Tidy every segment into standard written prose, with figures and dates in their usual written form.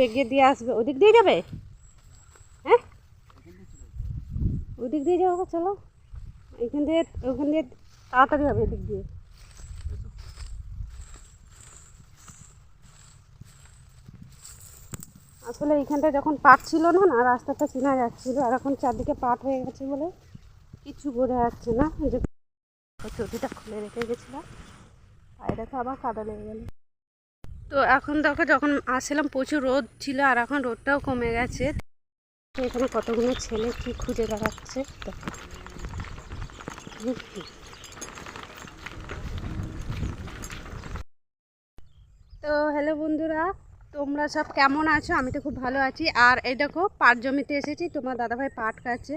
এগিয়ে দিয়ে আসবে, ওদিক দিয়ে যাবে? হ্যাঁ, ওদিক দিয়ে যাবো, চলো। ওইখান দিয়ে তাড়াতাড়ি হবে, এদিক দিয়ে। আসলে এইখানটা যখন পাট ছিল না, না রাস্তাটা চেনা যাচ্ছিলো, আর এখন চারদিকে পাট হয়ে গেছে বলে কিছু বোঝা যাচ্ছে না। যে চটিটা খুলে রেখে গেছিলাম, পায়রাটা আবার কাদা লেগে গেল। তো এখন দেখো, যখন আসছিলাম প্রচুর রোদ ছিল, আর এখন রোদটাও কমে গেছে। তো এখানে কতগুলো ছেলে কি খুঁজে বেড়াচ্ছে। তো হ্যালো বন্ধুরা, তোমরা সব কেমন আছো? আমি তো খুব ভালো আছি। আর এই দেখো, পাট জমিতে এসেছি, তোমার দাদাভাই পাট কাটছে।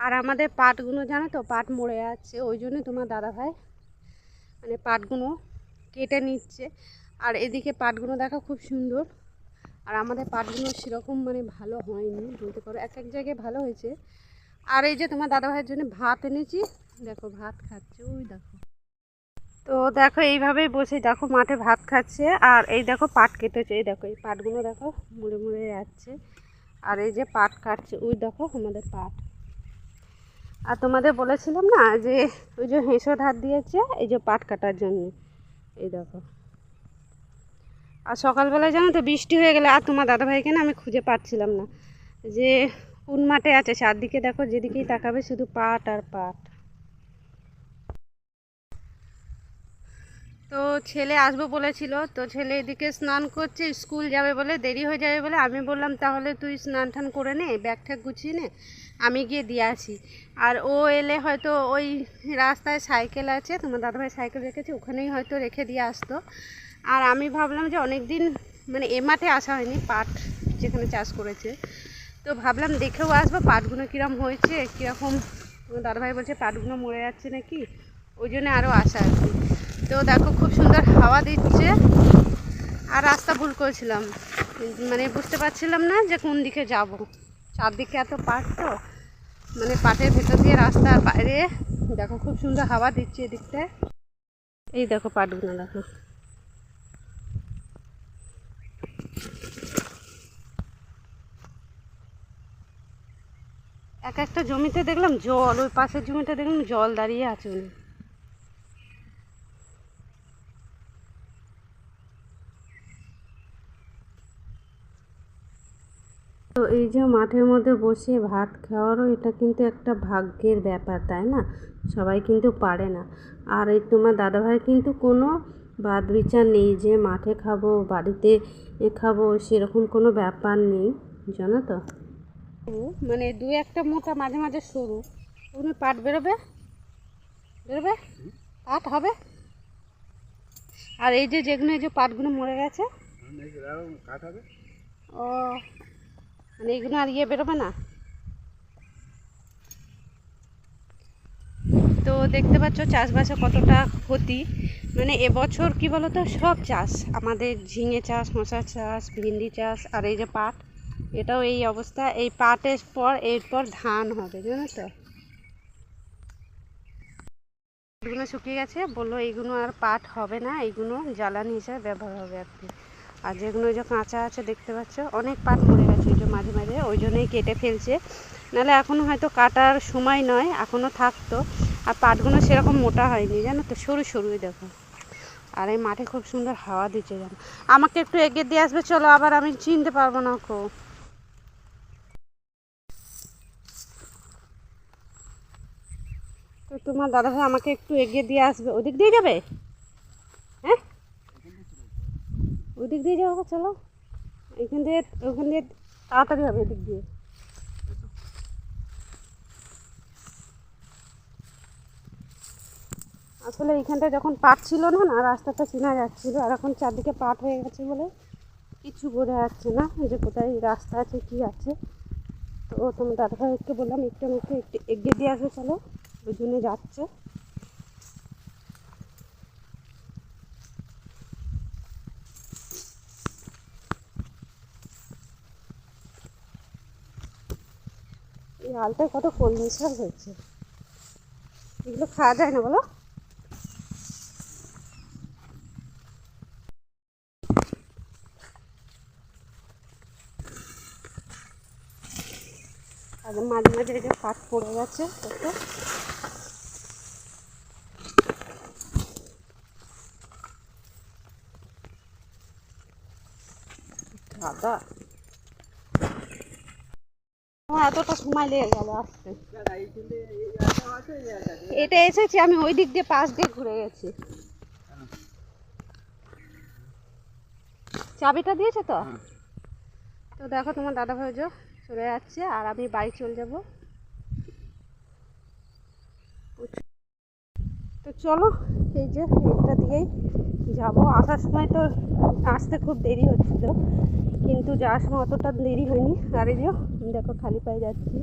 আর আমাদের পাটগুলো জানো তো, পাট মরে যাচ্ছে, ওই জন্য তোমার দাদাভাই মানে পাটগুলো কেটে নিচ্ছে। আর এদিকে পাটগুলো দেখো খুব সুন্দর। আর আমাদের পাটগুলো সেরকম মানে ভালো হয়নি বলতে পারো, এক এক জায়গায় ভালো হয়েছে। আর এই যে তোমার দাদাভাইয়ের জন্য ভাত এনেছি, দেখো ভাত খাচ্ছে, ওই দেখো। তো দেখো এইভাবেই বসে দেখো মাঠে ভাত খাচ্ছে। আর এই দেখো পাট কেটেছে, এই দেখো এই পাটগুলো দেখো মুড়ে মুড়ে যাচ্ছে। আর এই যে পাট কাটছে, ওই দেখো আমাদের পাট। আর তোমাদের বলেছিলাম না যে ওই যে হেঁসো ধার দিয়েছে এই যে পাট কাটার জন্য, এই দেখো। আর সকালবেলায় জানো তো বৃষ্টি হয়ে গেলে আর তোমার দাদাভাইকে না আমি খুঁজে পাচ্ছিলাম না যে কোন মাঠে আছে। চারদিকে দেখো, যেদিকেই তাকাবে শুধু পাট আর পাট। তো ছেলে আসবো বলেছিল, তো ছেলে এদিকে স্নান করছে, স্কুল যাবে বলে, দেরি হয়ে যাবে বলে। আমি বললাম তাহলে তুই স্নান টান করে নে, ব্যাগ ঠ্যাগ গুছিয়ে নে, আমি গিয়ে দিয়ে আসি। আর ও এলে হয়তো ওই রাস্তায় সাইকেল আছে, তোমার দাদাভাই সাইকেল রেখেছে, ওখানেই হয়তো রেখে দিয়ে আসতো। আর আমি ভাবলাম যে অনেক দিন মানে এ মাঠে আসা হয়নি, পাট যেখানে চাষ করেছে, তো ভাবলাম দেখেও আসবো পাটগুলো কীরকম হয়েছে, কীরকম। তোমার দাদাভাই বলছে পাটগুলো মরে যাচ্ছে নাকি, ওই জন্য আরও আসা আর কি। তো দেখো খুব সুন্দর হাওয়া দিচ্ছে। আর রাস্তা ভুল করেছিলাম, মানে বুঝতে পারছিলাম না যে কোন দিকে যাব। চারদিকে এত পাট, তো মানে পাটের ভেতর দিয়ে রাস্তা, আর বাইরে দেখো খুব সুন্দর হাওয়া দিচ্ছে এদিকটায়। এই দেখো পাটগুলো দেখো। এক একটা জমিতে দেখলাম জল, ওই পাশের জমিতে দেখলাম জল দাঁড়িয়ে আছে। তো এই যে মাঠের মধ্যে বসে ভাত খাওয়ারও এটা কিন্তু একটা ভাগ্যের ব্যাপার, তাই না? সবাই কিন্তু পারে না। আর এই তোমার দাদাভাই কিন্তু কোনো বাদ বিচার নেই যে মাঠে খাবো বাড়িতে খাবো, সেরকম কোনো ব্যাপার নেই, জানো তো। মানে দু একটা মোটা, মাঝে মাঝে সরু, ওগুলো পাট বেরোবে, বেরোবে, পাট হবে। আর এই যে যেগুলো এই যে পাটগুলো মরে গেছে, ও মানে এইগুলো আর বেরোবে না। তো দেখতে পাচ্ছ চাষবাসে কতটা ক্ষতি। মানে এবছর কি বলতো, সব চাষ আমাদের ঝিঙে চাষ, শসা চাষ, ভেন্ডি চাষ, আর এই যে পাট, এটাও এই অবস্থা। এই পাটের পর এরপর ধান হবে, জানো তো। এগুলো শুকিয়ে গেছে, বললো এইগুলো আর পাট হবে না, এইগুলো জ্বালানি হিসাবে ব্যবহার হবে আর কি। আর যেগুলো যে কাঁচা আছে দেখতে পাচ্ছ, অনেক পাট মরে গেছে ওই যে মাঝে মাঝে, ওই জন্যই কেটে ফেলছে। নাহলে এখনও হয়তো কাটার সময় নয়, এখনও থাকতো। আর পাটগুলো সেরকম মোটা হয়নি, জানো তো, সরু সরুই দেখো। আর এই মাঠে খুব সুন্দর হাওয়া দিচ্ছে, জানো। আমাকে একটু এগিয়ে দিয়ে আসবে চলো, আবার আমি চিনতে পারবো না কো। তো তোমার দাদাভাই আমাকে একটু এগিয়ে দিয়ে আসবে, ওদিক দিয়ে যাবে? হ্যাঁ, ওদিক দিয়ে যাবো, চলো। ওখান দিয়ে তাড়াতাড়ি হবে, এদিক দিয়ে। আসলে এইখানটা যখন পাট ছিল না, না রাস্তাটা চেনা যাচ্ছিলো, আর এখন চারদিকে পাট হয়ে গেছে বলে কিছু বোঝা যাচ্ছে না যে কোথায় রাস্তা আছে কি আছে। তো তোমার দাদাভাইকে বললাম একটু আমাকে একটু এগিয়ে দিয়ে আসবে চলো, ওই জন্য যাচ্ছে। এই আলটায় কত কলমি শাক হয়েছে, এগুলো খাওয়া যায় না বলো? আর মাঝে মাঝে এই যে পাট পড়ে গেছে দেখো। দাদা এতটা সময় লেগে গেল আসতে। এটা এসেছি আমি ওই দিক দিয়ে পাশ দিয়ে ঘুরে গেছি। চাবিটা দিয়েছে তো? তো দেখো তোমার দাদা ভাই চলে যাচ্ছে আর আমি বাড়ি চলে যাব। তো চলো এই যে এটা দিয়েই যাব। আসার সময় তো আসতে খুব দেরি হচ্ছিল, কিন্তু যাওয়ার সময় অতটা দেরি হয়নি। আর এই যে দেখো খালি পায়ে যাচ্ছি।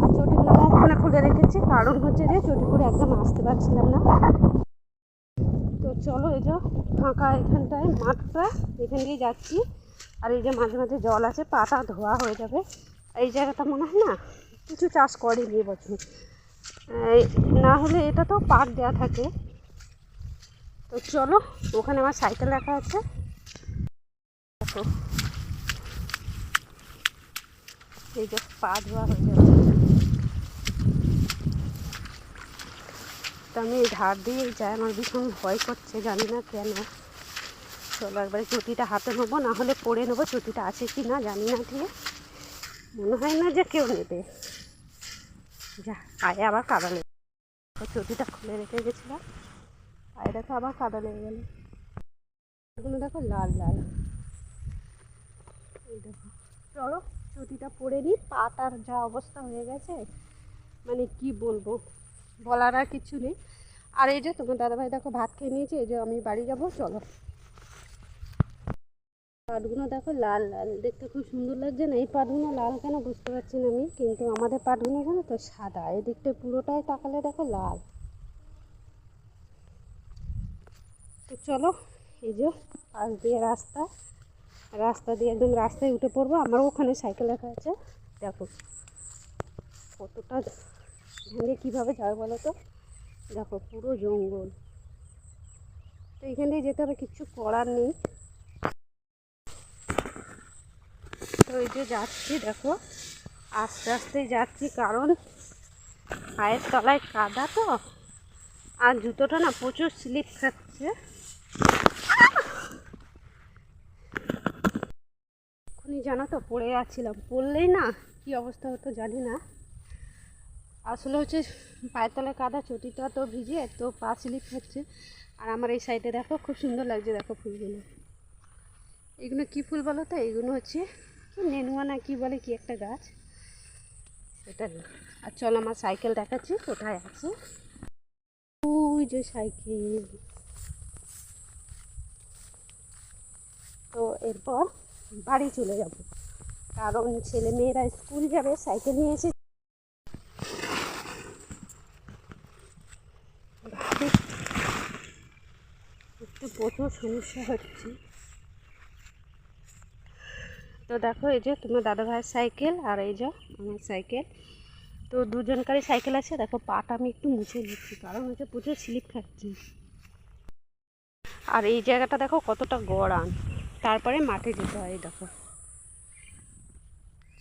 আর চটিগুলো ওখানে খুলে রেখেছি, কারণ হচ্ছে যে চটি করে একদম আসতে পারছিলাম না। তো চলো এই যে ফাঁকা এখানটায় মাঠটা, এখান দিয়ে যাচ্ছি। আর এই যে মাঝে মাঝে জল আছে, পাটা ধোয়া হয়ে যাবে। এই জায়গাটা মনে হয় না কিছু চাষ করেনি এবছর, না হলে এটা তো পাট দেওয়া থাকে। তো চলো ওখানে আমার সাইকেল রাখা আছে, দেখো এই যে পা ধোয়া হয়ে যাবে। তো আমি এই ধার দিয়েই যাই, আমার ভীষণ ভয় করছে, জানি না কেন। চলো একবারে চটিটা হাতে নেবো, না হলে পরে নেবো। চটিটা আছে কি না জানি না, দিয়ে মনে হয় না যে কেউ নেবে। যা পায়ে আবার কাদা লেগে, চটিটা খুলে রেখে গেছিলাম, পায়ে দেখো আবার কাদা লেগে গেল। এগুলো দেখো লাল লাল, এই দেখো। চলো চটিটা পরে নিই, পাটার যা অবস্থা হয়ে গেছে মানে কি বলবো, বলার আর কিছু নেই। আর এই যে তোমার দাদাভাই দেখো ভাত খেয়ে নিয়েছে, এই যে আমি বাড়ি যাবো। চলো পাটগুলো দেখো লাল লাল, দেখতে খুব সুন্দর লাগছে না? এই পাটগুলো লাল কেন বুঝতে পারছি না আমি, কিন্তু আমাদের পাটগুলো জানো তো সাদা, এই দিকটা পুরোটাই তাকালে দেখো লাল। তো চলো এই যে পাশ দিয়ে রাস্তা, রাস্তা দিয়ে একদম রাস্তায় উঠে পড়বো। আমার ওখানে সাইকেল রাখা আছে, দেখো কতটা ভেঙে কীভাবে যাবে বলো তো। দেখো পুরো জঙ্গল, তো এখান দিয়ে যেতে হবে, কিচ্ছু করার নেই। তো এই যে যাচ্ছি দেখো, আস্তে আস্তেই যাচ্ছি, কারণ পায়ের তলায় কাদা তো, আর জুতোটা না প্রচুর স্লিপ খাচ্ছে। এখনই জানো তো পড়ে যাচ্ছিলাম, পড়লেই না কী অবস্থা হতো জানি না। আসলে হচ্ছে পায়ের তলায় কাদা, চটিটা তো ভিজে, তো পা স্লিপ খাচ্ছে। আর আমার এই সাইডে দেখো খুব সুন্দর লাগছে, দেখো ফুলগুলো। এগুলো কী ফুল বলো তো? এগুলো হচ্ছে কি নেনুয়া না কি বলে, কি একটা গাছ সেটা। আর চলো আমার সাইকেল দেখাচ্ছি কোথায় আছে। ওই যে সাইকেল। তো এরপর বাড়ি চলে যাব, কারণ ছেলে মেয়েরা স্কুল যাবে, সাইকেল নিয়ে এসে একটু প্রচুর সমস্যা হচ্ছে। তো দেখো এই যে তোমার দাদা ভাইয়ের সাইকেল আর এই যে আমার সাইকেল, তো দুজনকারই সাইকেল আছে। দেখো পাটা আমি একটু মুছে নিচ্ছি, কারণ হচ্ছে প্রচুর স্লিপ খাচ্ছি। আর এই জায়গাটা দেখো কতটা গড়ান, তারপরে মাঠে যেতে হয়। দেখো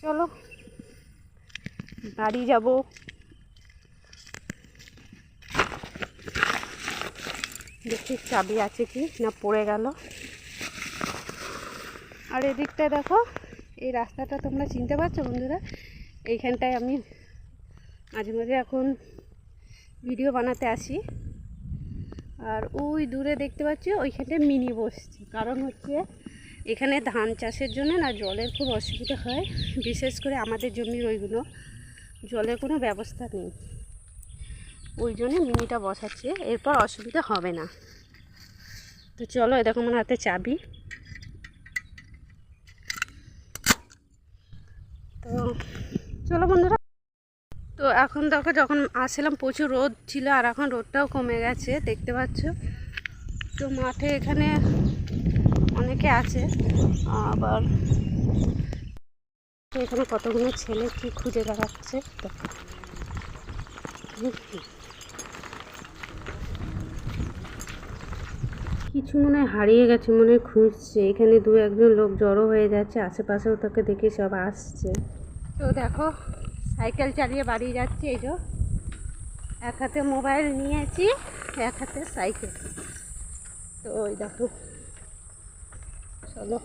চলো বাড়ি যাব। দেখি চাবি আছে কি না, পড়ে গেল। আর এদিকটায় দেখো এই রাস্তাটা তোমরা চিনতে পারছো বন্ধুরা? এইখানটায় আমি মাঝে মাঝে এখন ভিডিও বানাতে আসি। আর ওই দূরে দেখতে পাচ্ছি ওইখানটায় মিনি বসছে, কারণ হচ্ছে এখানে ধান চাষের জন্য না জলের খুব অসুবিধা হয়, বিশেষ করে আমাদের জমির ওইগুলো জলের কোনো ব্যবস্থা নেই, ওই জন্য মিনিটা বসাচ্ছে। এরপর অসুবিধা হবে না। তো চলো এ দেখো আমার হাতে চাবি। তো চলো বন্ধুরা, তো এখন দেখো যখন আসছিলাম প্রচুর রোদ ছিল, আর এখন রোদটাও কমে গেছে দেখতে পাচ্ছ। তো মাঠে এখানে অনেকে আছে, আবার এখানে কতগুলো ছেলে কি খুঁজে বেড়াচ্ছে। কিছু মনে হয় হারিয়ে গেছে, মনে হয় খুঁজছে। এখানে দু একজন লোক জড়ো হয়ে যাচ্ছে, আশেপাশেও তাকে দেখে সব আসছে। তো দেখো সাইকেল চালিয়ে বাড়ি যাচ্ছি, এই যে এক হাতে মোবাইল নিয়েছি, এক হাতে সাইকেল। তো ওই দেখো, চলো।